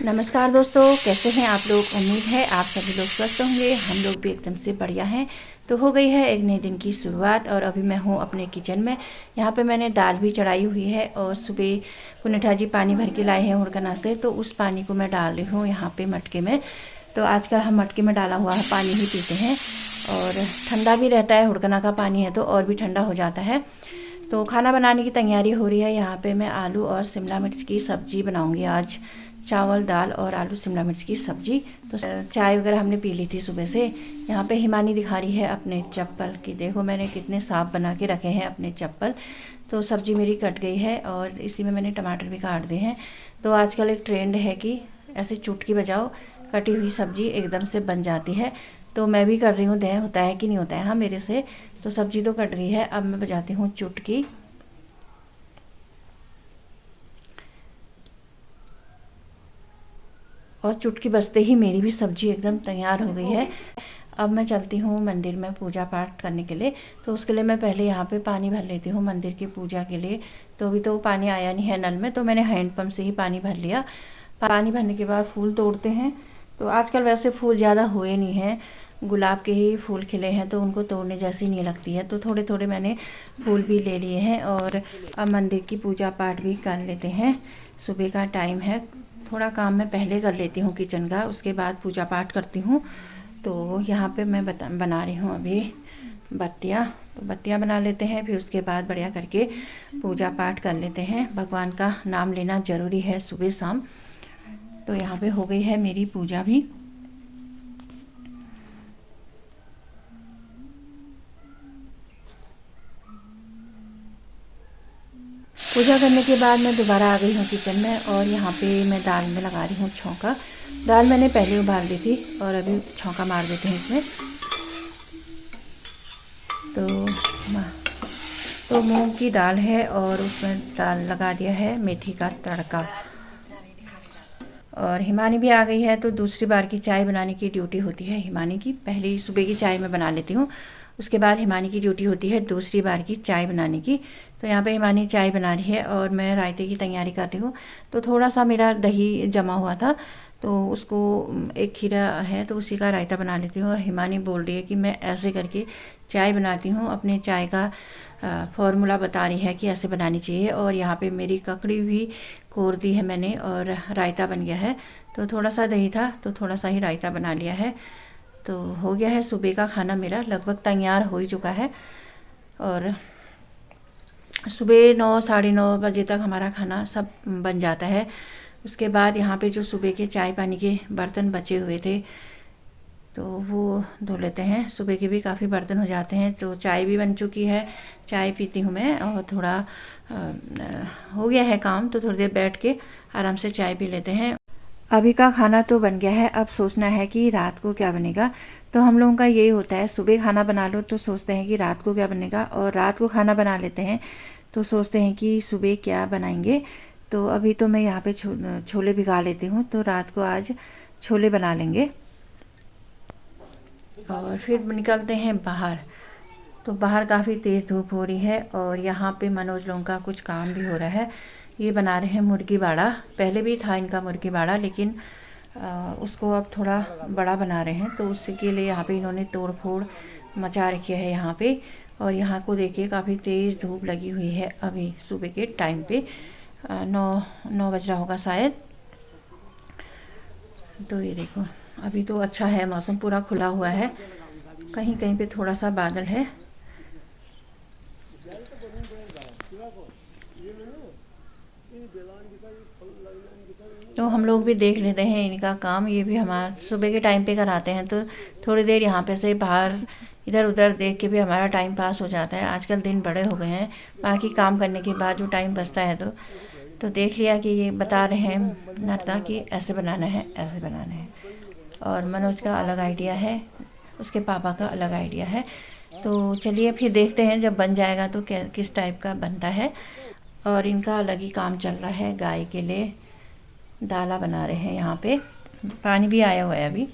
नमस्कार दोस्तों, कैसे हैं आप लोग। उम्मीद है आप सभी लोग स्वस्थ होंगे। हम लोग भी एकदम से बढ़िया हैं। तो हो गई है एक नए दिन की शुरुआत और अभी मैं हूँ अपने किचन में। यहाँ पे मैंने दाल भी चढ़ाई हुई है और सुबह पुनीठा जी पानी भर के लाए हैं हुड़कना से, तो उस पानी को मैं डाल रही हूँ यहाँ पे मटके में। तो आजकल हम मटके में डाला हुआ पानी ही पीते हैं और ठंडा भी रहता है। हुड़कना का पानी है तो और भी ठंडा हो जाता है। तो खाना बनाने की तैयारी हो रही है। यहाँ पे मैं आलू और शिमला मिर्च की सब्ज़ी बनाऊंगी आज। चावल दाल और आलू शिमला मिर्च की सब्ज़ी। तो चाय वगैरह हमने पी ली थी सुबह से। यहाँ पे हिमानी दिखा रही है अपने चप्पल की, देखो मैंने कितने साफ बना के रखे हैं अपने चप्पल। तो सब्ज़ी मेरी कट गई है और इसी में मैंने टमाटर भी काट दिए हैं। तो आजकल एक ट्रेंड है कि ऐसे चुटकी बजाओ, कटी हुई सब्ज़ी एकदम से बन जाती है। तो मैं भी कर रही हूँ, दह होता है कि नहीं होता है हाँ मेरे से। तो सब्ज़ी तो कट रही है, अब मैं बजाती हूँ चुटकी। और चुटकी बजते ही मेरी भी सब्ज़ी एकदम तैयार हो गई है। अब मैं चलती हूँ मंदिर में पूजा पाठ करने के लिए। तो उसके लिए मैं पहले यहाँ पे पानी भर लेती हूँ मंदिर की पूजा के लिए। तो अभी तो पानी आया नहीं है नल में, तो मैंने हैंडपम्प से ही पानी भर लिया। पानी भरने के बाद फूल तोड़ते हैं। तो आजकल वैसे फूल ज़्यादा हुए नहीं हैं, गुलाब के ही फूल खिले हैं तो उनको तोड़ने जैसी नहीं लगती है। तो थोड़े थोड़े मैंने फूल भी ले लिए हैं और अब मंदिर की पूजा पाठ भी कर लेते हैं। सुबह का टाइम है, थोड़ा काम मैं पहले कर लेती हूँ किचन का, उसके बाद पूजा पाठ करती हूँ। तो यहाँ पे मैं बना रही हूँ अभी बत्तियाँ। तो बत्तियाँ बना लेते हैं, फिर उसके बाद बढ़िया करके पूजा पाठ कर लेते हैं। भगवान का नाम लेना ज़रूरी है सुबह शाम। तो यहाँ पे हो गई है मेरी पूजा भी। पूजा करने के बाद मैं दोबारा आ गई हूँ किचन में और यहाँ पे मैं दाल में लगा रही हूँ छौंका। दाल मैंने पहले उबाल ली थी और अभी छौंका मार देते हैं इसमें। तो मूंग की दाल है और उसमें दाल लगा दिया है मेथी का तड़का। और हिमानी भी आ गई है, तो दूसरी बार की चाय बनाने की ड्यूटी होती है हिमानी की। पहली सुबह की चाय मैं बना लेती हूँ, उसके बाद हिमानी की ड्यूटी होती है दूसरी बार की चाय बनाने की। तो यहाँ पे हिमानी चाय बना रही है और मैं रायते की तैयारी कर रही हूँ। तो थोड़ा सा मेरा दही जमा हुआ था, तो उसको एक खीरा है तो उसी का रायता बना लेती हूँ। और हिमानी बोल रही है कि मैं ऐसे करके चाय बनाती हूँ, अपने चाय का फॉर्मूला बता रही है कि ऐसे बनानी चाहिए। और यहाँ पे मेरी ककड़ी भी कोर दी है मैंने और रायता बन गया है। तो थोड़ा सा दही था तो थोड़ा सा ही रायता बना लिया है। तो हो गया है सुबह का खाना, मेरा लगभग तैयार हो ही चुका है। और सुबह 9 साढ़े 9 बजे तक हमारा खाना सब बन जाता है। उसके बाद यहाँ पे जो सुबह के चाय पानी के बर्तन बचे हुए थे तो वो धो लेते हैं। सुबह के भी काफ़ी बर्तन हो जाते हैं। तो चाय भी बन चुकी है, चाय पीती हूँ मैं और थोड़ा हो गया है काम, तो थोड़ी देर बैठ के आराम से चाय पी लेते हैं। अभी का खाना तो बन गया है, अब सोचना है कि रात को क्या बनेगा। तो हम लोगों का यही होता है, सुबह खाना बना लो तो सोचते हैं कि रात को क्या बनेगा, और रात को खाना बना लेते हैं तो सोचते हैं कि सुबह क्या बनाएंगे। तो अभी तो मैं यहाँ पे छोले भिगा लेती हूँ, तो रात को आज छोले बना लेंगे। और फिर निकलते हैं बाहर। तो बाहर काफ़ी तेज़ धूप हो रही है और यहाँ पे मनोज लोगों का कुछ काम भी हो रहा है। ये बना रहे हैं मुर्गी बाड़ा। पहले भी था इनका मुर्गी बाड़ा, लेकिन उसको अब थोड़ा बड़ा बना रहे हैं। तो उसके के लिए यहाँ पे इन्होंने तोड़ फोड़ मचा रखी है यहाँ पे। और यहाँ को देखिए काफ़ी तेज़ धूप लगी हुई है अभी सुबह के टाइम पे। 9 बज रहा होगा शायद। तो ये देखो अभी तो अच्छा है, मौसम पूरा खुला हुआ है, कहीं कहीं पे थोड़ा सा बादल है। तो हम लोग भी देख लेते हैं इनका काम, ये भी हमारा सुबह के टाइम पे कराते हैं। तो थोड़ी देर यहाँ पे से बाहर इधर उधर देख के भी हमारा टाइम पास हो जाता है। आजकल दिन बड़े हो गए हैं, बाकी काम करने के बाद जो टाइम बचता है तो देख लिया कि ये बता रहे हैं नर्ता कि ऐसे बनाना है ऐसे बनाना है। और मनोज का अलग आइडिया है, उसके पापा का अलग आइडिया है। तो चलिए फिर देखते हैं जब बन जाएगा तो किस टाइप का बनता है। और इनका अलग ही काम चल रहा है, गाय के लिए दाला बना रहे हैं। यहाँ पे पानी भी आया हुआ है अभी।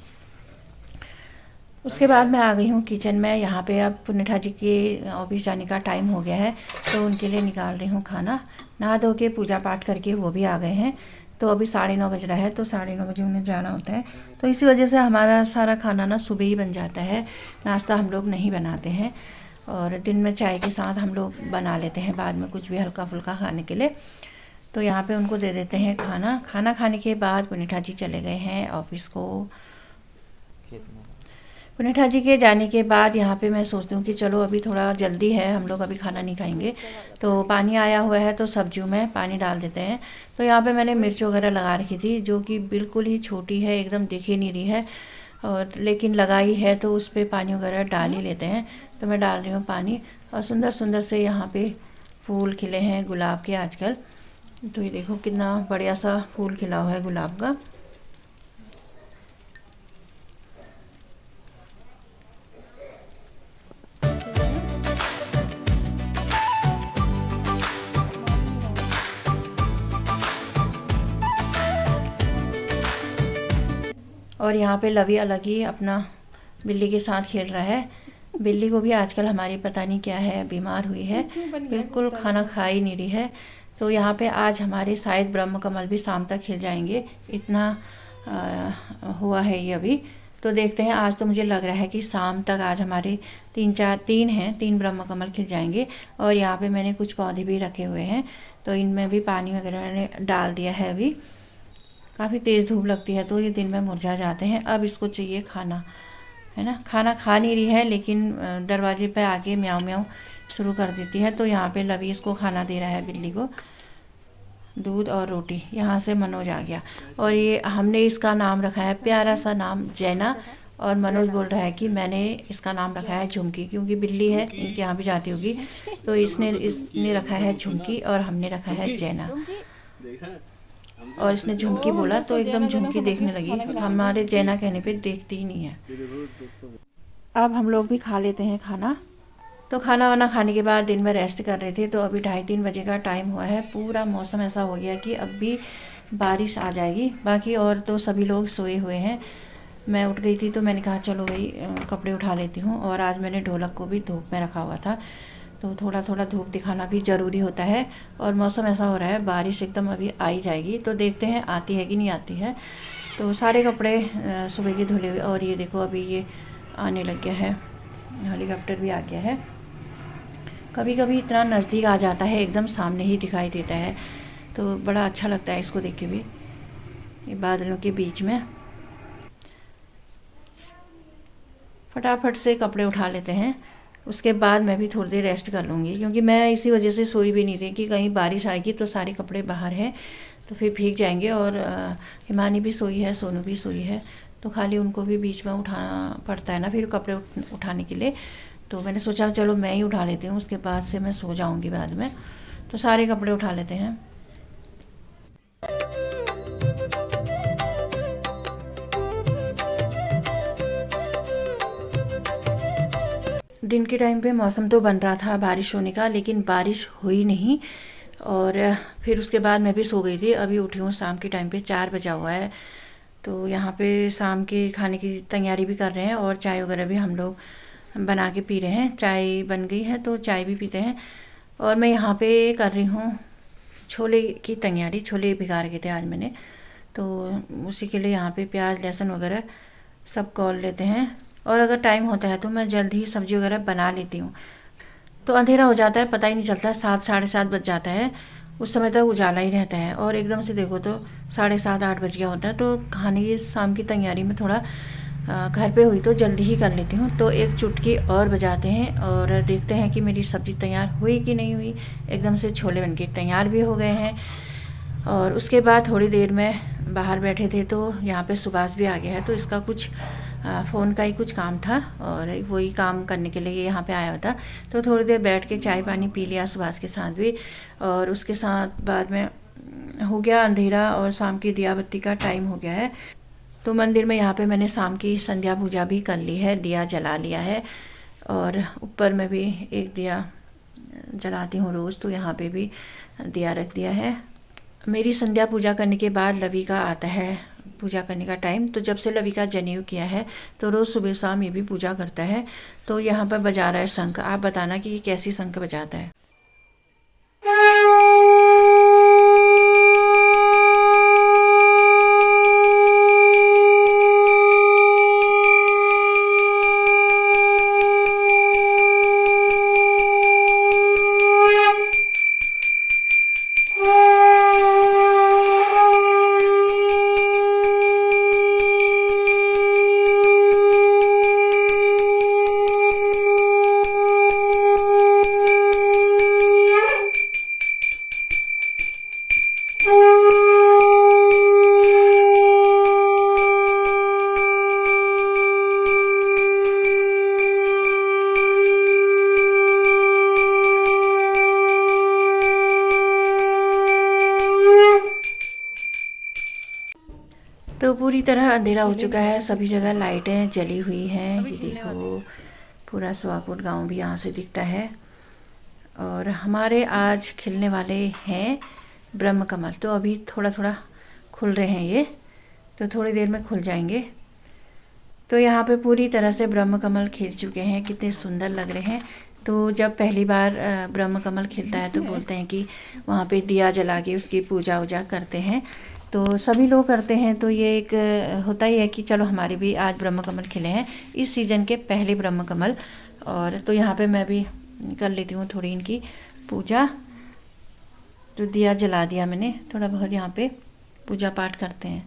उसके बाद मैं आ गई हूँ किचन में। यहाँ पे अब पुनीठा जी के ऑफिस जाने का टाइम हो गया है, तो उनके लिए निकाल रही हूँ खाना। नहा धो के पूजा पाठ करके वो भी आ गए हैं। तो अभी 9:30 बज रहा है, तो 9:30 बजे उन्हें जाना होता है। तो इसी वजह से हमारा सारा खाना ना सुबह ही बन जाता है, नाश्ता हम लोग नहीं बनाते हैं। और दिन में चाय के साथ हम लोग बना लेते हैं बाद में कुछ भी हल्का फुल्का खाने के लिए। तो यहाँ पे उनको दे देते हैं खाना। खाना खाने के बाद पुनीठा जी चले गए हैं ऑफिस को। पुनीठा जी के जाने के बाद यहाँ पे मैं सोचती हूँ कि चलो अभी थोड़ा जल्दी है, हम लोग अभी खाना नहीं खाएंगे, तो पानी आया हुआ है तो सब्जियों में पानी डाल देते हैं। तो यहाँ पे मैंने मिर्च वगैरह लगा रखी थी, जो कि बिल्कुल ही छोटी है, एकदम दिख ही नहीं रही है, और लेकिन लगाई है तो उस पर पानी वगैरह डाल ही लेते हैं। तो मैं डाल रही हूँ पानी, और सुंदर सुंदर से यहाँ पे फूल खिले हैं गुलाब के आजकल। तो ये देखो कितना बढ़िया सा फूल खिला हुआ है गुलाब का। और यहाँ पे लवी अलग ही अपना बिल्ली के साथ खेल रहा है। बिल्ली को भी आजकल हमारी पता नहीं क्या है, बीमार हुई है, बिल्कुल खाना खा ही नहीं रही है। तो यहाँ पे आज हमारे शायद ब्रह्म कमल भी शाम तक खिल जाएंगे, इतना हुआ है ये अभी। तो देखते हैं, आज तो मुझे लग रहा है कि शाम तक आज हमारे तीन ब्रह्म कमल खिल जाएंगे। और यहाँ पे मैंने कुछ पौधे भी रखे हुए हैं, तो इनमें भी पानी वगैरह मैंने डाल दिया है। अभी काफ़ी तेज़ धूप लगती है तो ये दिन में मुरझा जाते हैं। अब इसको चाहिए खाना, है ना। खाना खा नहीं रही है, लेकिन दरवाजे पे आके म्याऊं म्याऊं शुरू कर देती है। तो यहाँ पे लवी इसको खाना दे रहा है बिल्ली को, दूध और रोटी। यहाँ से मनोज आ गया, और ये हमने इसका नाम रखा है, प्यारा सा नाम, जैना। और मनोज बोल रहा है कि मैंने इसका नाम रखा है झुमकी, क्योंकि बिल्ली है, इनके यहाँ भी जाती होगी, तो इसने रखा है झुमकी और हमने रखा है जैना। और इसने झुमकी बोला तो एकदम झुमकी देखने लगी, हमारे जैना कहने पे देखती ही नहीं है। अब हम लोग भी खा लेते हैं खाना। तो खाना वाना खाने के बाद दिन में रेस्ट कर रहे थे, तो अभी 2:30-3 बजे का टाइम हुआ है। पूरा मौसम ऐसा हो गया कि अब भी बारिश आ जाएगी। बाकी और तो सभी लोग सोए हुए हैं। मैं उठ गई थी तो मैंने कहा चलो भाई कपड़े उठा लेती हूँ। और आज मैंने ढोलक को भी धूप में रखा हुआ था, तो थोड़ा थोड़ा धूप दिखाना भी ज़रूरी होता है। और मौसम ऐसा हो रहा है, बारिश एकदम अभी आ ही जाएगी, तो देखते हैं आती है कि नहीं आती है। तो सारे कपड़े सुबह के धुले हुए, और ये देखो अभी ये आने लग गया है, हेलीकॉप्टर भी आ गया है। कभी कभी इतना नज़दीक आ जाता है, एकदम सामने ही दिखाई देता है, तो बड़ा अच्छा लगता है इसको देख के भी, ये बादलों के बीच में। फटाफट से कपड़े उठा लेते हैं, उसके बाद मैं भी थोड़ी देर रेस्ट कर लूँगी, क्योंकि मैं इसी वजह से सोई भी नहीं थी कि कहीं बारिश आएगी तो सारे कपड़े बाहर हैं तो फिर भीग जाएंगे। और हिमानी भी सोई है, सोनू भी सोई है, तो खाली उनको भी बीच में उठाना पड़ता है ना फिर कपड़े उठाने के लिए। तो मैंने सोचा चलो मैं ही उठा लेती हूँ, उसके बाद से मैं सो जाऊँगी बाद में। तो सारे कपड़े उठा लेते हैं। दिन के टाइम पे मौसम तो बन रहा था बारिश होने का, लेकिन बारिश हुई नहीं। और फिर उसके बाद मैं भी सो गई थी। अभी उठी हूँ शाम के टाइम पे, 4 बजा हुआ है। तो यहाँ पे शाम के खाने की तैयारी भी कर रहे हैं, और चाय वगैरह भी हम लोग बना के पी रहे हैं। चाय बन गई है तो चाय भी पीते हैं। और मैं यहाँ पे कर रही हूँ छोले की तैयारी। छोले भिगा रखे थे आज मैंने, तो उसी के लिए यहाँ पे प्याज लहसुन वगैरह सब कौल लेते हैं। और अगर टाइम होता है तो मैं जल्द ही सब्ज़ी वगैरह बना लेती हूँ। तो अंधेरा हो जाता है, पता ही नहीं चलता, 7 साढ़े 7 बज जाता है, उस समय तक उजाला ही रहता है। और एकदम से देखो तो 7:30-8 बज गया होता है। तो खाने की शाम की तैयारी में थोड़ा घर पे हुई तो जल्दी ही कर लेती हूँ। तो एक चुटकी और बजाते हैं और देखते हैं कि मेरी सब्ज़ी तैयार हुई कि नहीं हुई। एकदम से छोले बनके तैयार भी हो गए हैं। और उसके बाद थोड़ी देर में बाहर बैठे थे तो यहाँ पे सुभाष भी आ गया है, तो इसका कुछ फ़ोन का ही कुछ काम था, और वही काम करने के लिए यहाँ पे आया हुआ था। तो थोड़ी देर बैठ के चाय पानी पी लिया सुभाष के साथ भी। और उसके साथ बाद में हो गया अंधेरा और शाम की दिया बत्ती का टाइम हो गया है। तो मंदिर में यहाँ पे मैंने शाम की संध्या पूजा भी कर ली है, दिया जला लिया है। और ऊपर में भी एक दिया जलाती हूँ रोज़, तो यहाँ पे भी दिया रख दिया है। मेरी संध्या पूजा करने के बाद लवी का आता है पूजा करने का टाइम। तो जब से लवी का जनेऊ किया है तो रोज़ सुबह शाम ये भी पूजा करता है। तो यहाँ पर बजा रहा है शंख। आप बताना कि ये कैसी शंख बजाता है। तो पूरी तरह अंधेरा हो चुका है, सभी जगह लाइटें जली हुई हैं। ये देखो पूरा सुहागपुर गांव भी यहाँ से दिखता है। और हमारे आज खिलने वाले हैं ब्रह्म कमल। तो अभी थोड़ा थोड़ा खुल रहे हैं ये, तो थोड़ी देर में खुल जाएंगे। तो यहाँ पे पूरी तरह से ब्रह्म कमल खिल चुके हैं, कितने सुंदर लग रहे हैं। तो जब पहली बार ब्रह्म कमल खिलता है तो बोलते हैं कि वहाँ पे दिया जला के उसकी पूजा वूजा करते हैं। तो सभी लोग करते हैं। तो ये एक होता ही है कि चलो हमारे भी आज ब्रह्म कमल खिले हैं, इस सीज़न के पहले ब्रह्म कमल। और तो यहाँ पे मैं भी कर लेती हूँ थोड़ी इनकी पूजा। तो दिया जला दिया मैंने, थोड़ा बहुत यहाँ पे पूजा पाठ करते हैं।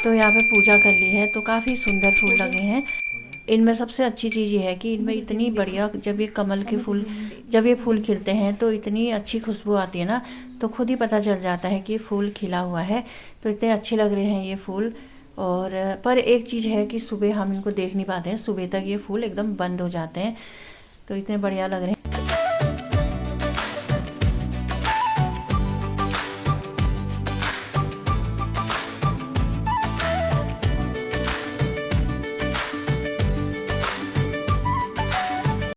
तो यहाँ पे पूजा कर ली है। तो काफ़ी सुंदर फूल लगे हैं। इनमें सबसे अच्छी चीज़ ये है कि इनमें इतनी बढ़िया, जब ये कमल के फूल, जब ये फूल खिलते हैं तो इतनी अच्छी खुशबू आती है ना, तो खुद ही पता चल जाता है कि फूल खिला हुआ है। तो इतने अच्छे लग रहे हैं ये फूल। और पर एक चीज़ है कि सुबह हम इनको देख नहीं पाते हैं, सुबह तक ये फूल एकदम बंद हो जाते हैं। तो इतने बढ़िया लग रहे हैं।